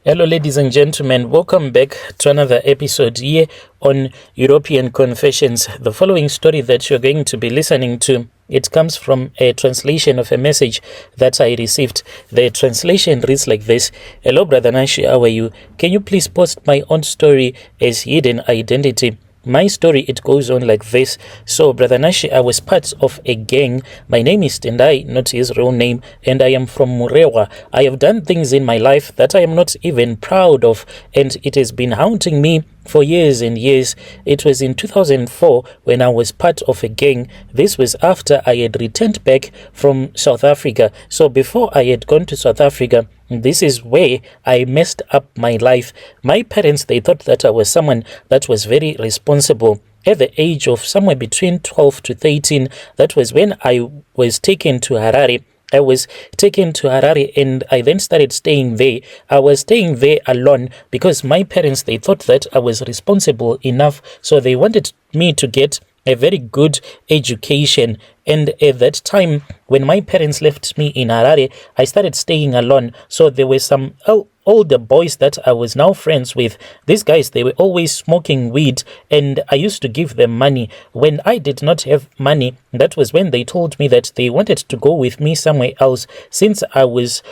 Hello, ladies and gentlemen. Welcome back to another episode here on European Confessions. The following story that you're going to be listening to, it comes from a translation of a message that I received. The translation reads like this. Hello, Brother Nashi, how are you? Can you please post my own story as hidden identity? My story, it goes on like this. So, Brother Nashi, I was part of a gang. My name is Tendai, not his real name, and I am from Murewa. I have done things in my life that I am not even proud of, and it has been haunting me for years and years. It was in 2004 when I was part of a gang. This was after I had returned back from South Africa. So before I had gone to South Africa, this is where I messed up my life. My parents, they thought that I was someone that was very responsible. At the age of somewhere between 12 to 13, that was when I was taken to Harare. I was taken to Harare and I then started staying there. I was staying there alone because my parents, they thought that I was responsible enough. So they wanted me to get a very good education. And at that time, when my parents left me in Harare, I started staying alone. So there were some older boys that I was now friends with. These guys, they were always smoking weed, and I used to give them money. When I did not have money, that was when they told me that they wanted to go with me somewhere else. Since I was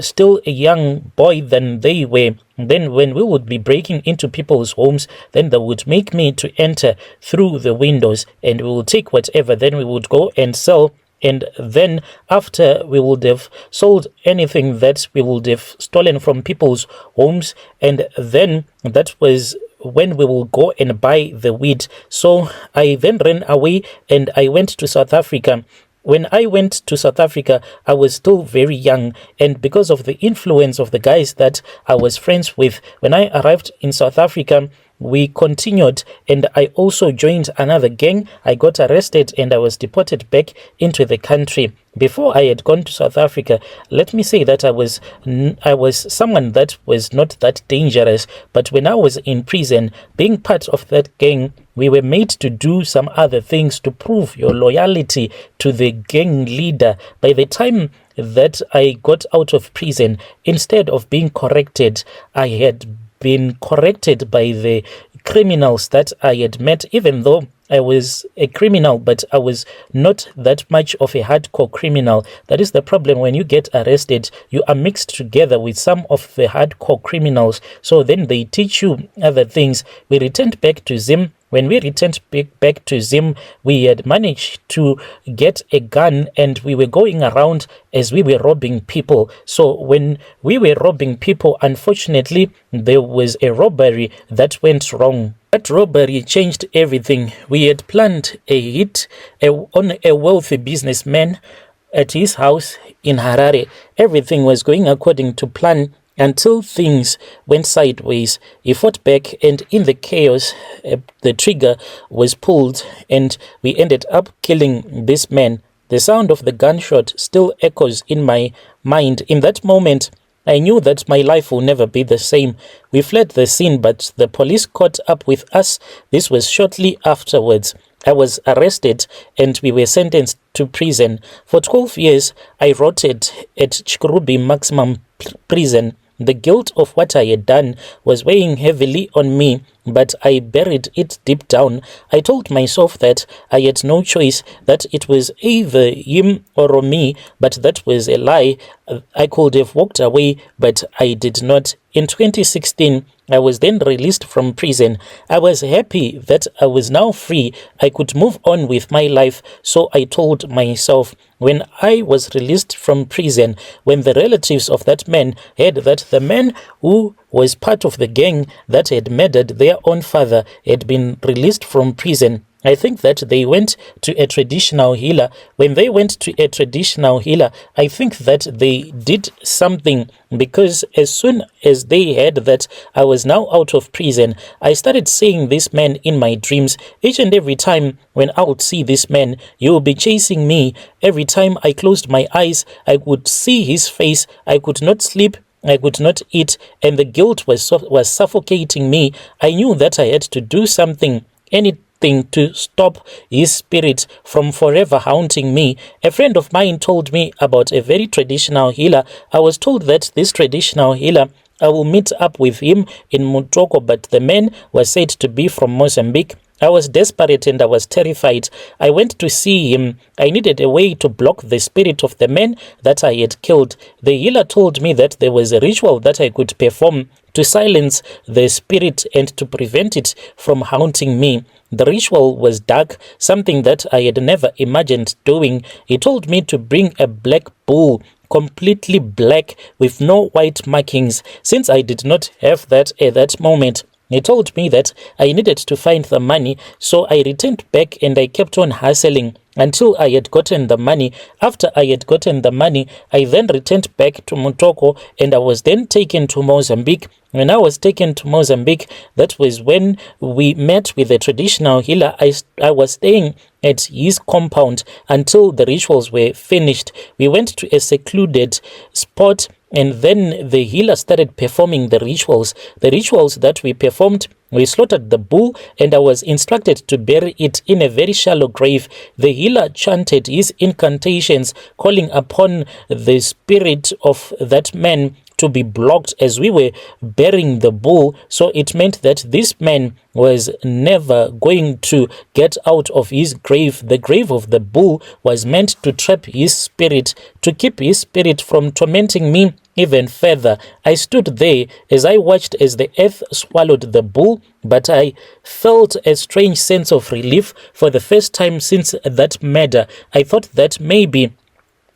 still a young boy than they were, then when we would be breaking into people's homes, then they would make me to enter through the windows, and we would take whatever, then we would go and sell. And then after we would have sold anything that we would have stolen from people's homes, and then that was when we will go and buy the weed. So I then ran away and I went to South Africa. When I went to South Africa, I was still very young, and because of the influence of the guys that I was friends with, when I arrived in South Africa, we continued, and I also joined another gang. I got arrested and I was deported back into the country. Before I had gone to South Africa, let me say that I was someone that was not that dangerous, but when I was in prison, being part of that gang, we were made to do some other things to prove your loyalty to the gang leader. By the time that I got out of prison, instead of being corrected, I had been corrected by the criminals that I had met, even though I was a criminal, but I was not that much of a hardcore criminal. That is the problem. When you get arrested, you are mixed together with some of the hardcore criminals. So then they teach you other things. We returned back to Zim. When we returned back to Zim, we had managed to get a gun and we were going around as we were robbing people. So when we were robbing people, unfortunately, there was a robbery that went wrong. That robbery changed everything. We had planned a hit on a wealthy businessman at his house in Harare. Everything was going according to plan until things went sideways. He fought back, and in the chaos, the trigger was pulled and we ended up killing this man. The sound of the gunshot still echoes in my mind. In that moment, I knew that my life will never be the same. We fled the scene, but the police caught up with us. This was shortly afterwards. I was arrested and we were sentenced to prison. For 12 years, I rotted at Chikurubi Maximum Prison. The guilt of what I had done was weighing heavily on me, but I buried it deep down. I told myself that I had no choice, that it was either him or me, but that was a lie. I could have walked away, but I did not. In 2016, I was then released from prison. I was happy that I was now free. I could move on with my life. So I told myself, when I was released from prison, when the relatives of that man heard that the man who was part of the gang that had murdered their own father had been released from prison, I think that they went to a traditional healer. When they went to a traditional healer, I think that they did something, because as soon as they heard that I was now out of prison, I started seeing this man in my dreams. Each and every time when I would see this man, he would be chasing me. Every time I closed my eyes, I would see his face. I could not sleep. I could not eat, and the guilt was suffocating me. I knew that I had to do something, anything to stop his spirit from forever haunting me. A friend of mine told me about a very traditional healer. I was told that this traditional healer I will meet up with him in Mutoko, but the man was said to be from Mozambique. I was desperate and I was terrified. I went to see him. I needed a way to block the spirit of the man that I had killed. The healer told me that there was a ritual that I could perform to silence the spirit and to prevent it from haunting me. The ritual was dark, something that I had never imagined doing. He told me to bring a black bull, completely black with no white markings. Since I did not have that at that moment, he told me that I needed to find the money, so I returned back and I kept on hustling until I had gotten the money. After I had gotten the money, I then returned back to Mutoko and I was then taken to Mozambique. When I was taken to Mozambique, that was when we met with a traditional healer. I was staying at his compound until the rituals were finished. We went to a secluded spot and then the healer started performing the rituals. The rituals that we performed, we slaughtered the bull and I was instructed to bury it in a very shallow grave. The healer chanted his incantations, calling upon the spirit of that man to be blocked as we were burying the bull. So it meant that this man was never going to get out of his grave. The grave of the bull was meant to trap his spirit, to keep his spirit from tormenting me even further. I stood there as I watched as the earth swallowed the bull, but I felt a strange sense of relief for the first time since that murder. I thought that maybe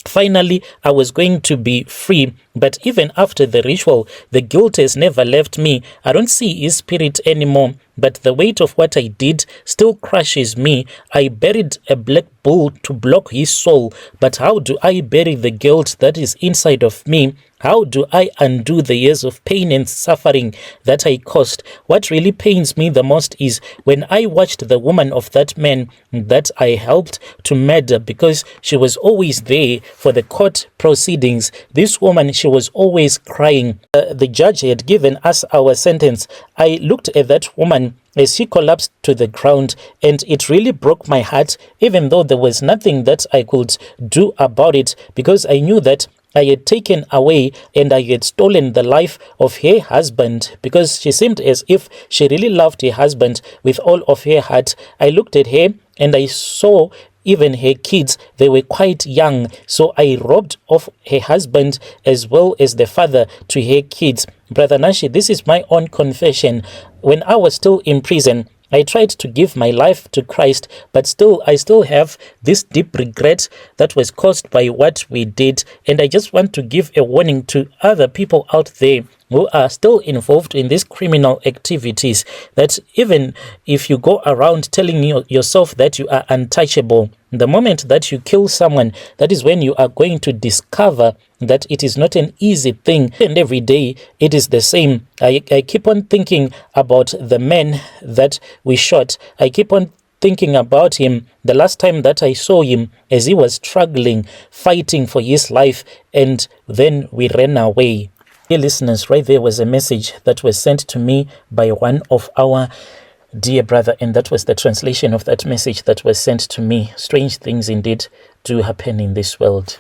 finally I was going to be free, but even after the ritual, the guilt has never left me. I don't see his spirit anymore, but the weight of what I did still crushes me. I buried a black bull to block his soul, but how do I bury the guilt that is inside of me? How do I undo the years of pain and suffering that I caused? What really pains me the most is when I watched the woman of that man that I helped to murder, because she was always there for the court proceedings. This woman, she was always crying. The judge had given us our sentence. I looked at that woman as she collapsed to the ground, and it really broke my heart, even though there was nothing that I could do about it, because I knew that I had taken away and I had stolen the life of her husband, because she seemed as if she really loved her husband with all of her heart. I looked at her and I saw even her kids, they were quite young. So I robbed off her husband as well as the father to her kids. Brother Nashi, this is my own confession. When I was still in prison, I tried to give my life to Christ, but I still have this deep regret that was caused by what we did. And I just want to give a warning to other people out there who are still involved in these criminal activities, that even if you go around telling yourself that you are untouchable, the moment that you kill someone, that is when you are going to discover that it is not an easy thing. And every day it is the same. I keep on thinking about the man that we shot. I keep on thinking about him the last time that I saw him, as he was struggling, fighting for his life, and then we ran away. Dear listeners, right there was a message that was sent to me by one of our dear brother, and that was the translation of that message that was sent to me. Strange things indeed do happen in this world.